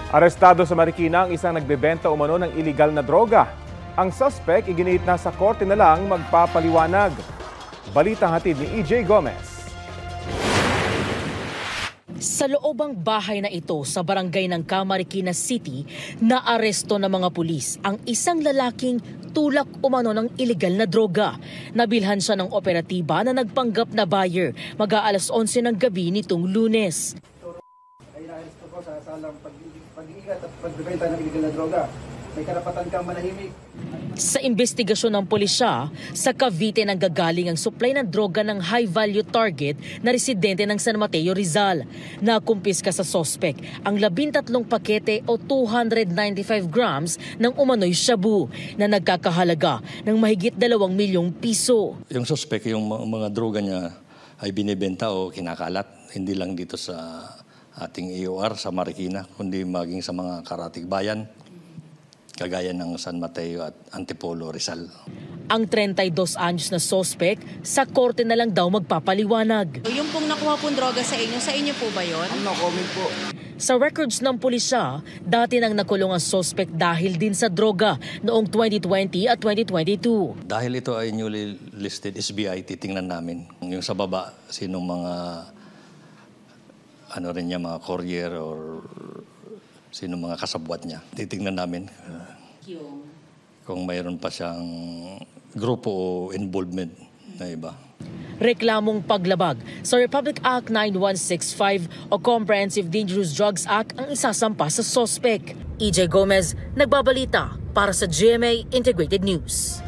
Arestado sa Marikina ang isang nagbebenta umano ng iligal na droga. Ang suspect iginiit na sa korte na lang magpapaliwanag. Balita hatid ni EJ Gomez. Sa loobang bahay na ito sa barangay ng Camarines City, naaresto ng mga pulis ang isang lalaking tulak umano ng iligal na droga. Nabilhan siya ng operatiba na nagpanggap na buyer mag-aalas 11 ng gabi nitong Lunes. Ay naaresto ko sa salang pag-iingat at pagbebenta ng iligal na droga. May karapatan kang manahimik. Sa investigasyon ng pulisya, sa Cavite nanggagaling ang supply ng droga ng high-value target na residente ng San Mateo, Rizal. Nakumpiska sa sospek ang 13 pakete o 295 grams ng umano'y shabu na nagkakahalaga ng mahigit 2 milyong piso. Yung sospek, yung mga droga niya ay binibenta o kinakalat, hindi lang dito sa ating EOR sa Marikina, kundi maging sa mga karatig bayan, kagaya ng San Mateo at Antipolo, Rizal. Ang 32 anyos na sospek sa korte na lang daw magpapaliwanag. Yung pong nakuha pong droga sa inyo po ba yun? No comment po. Sa records ng pulisya, dati nang nakulong ang sospek dahil din sa droga noong 2020 at 2022. Dahil ito ay newly listed SBI, titingnan namin yung sa baba, sinong mga mga courier or sino mga kasabwat niya. Titingnan namin kung mayroon pa siyang grupo o involvement na iba. Reklamong paglabag sa Republic Act 9165 o Comprehensive Dangerous Drugs Act ang isasampa sa sospek. EJ Gomez, nagbabalita para sa GMA Integrated News.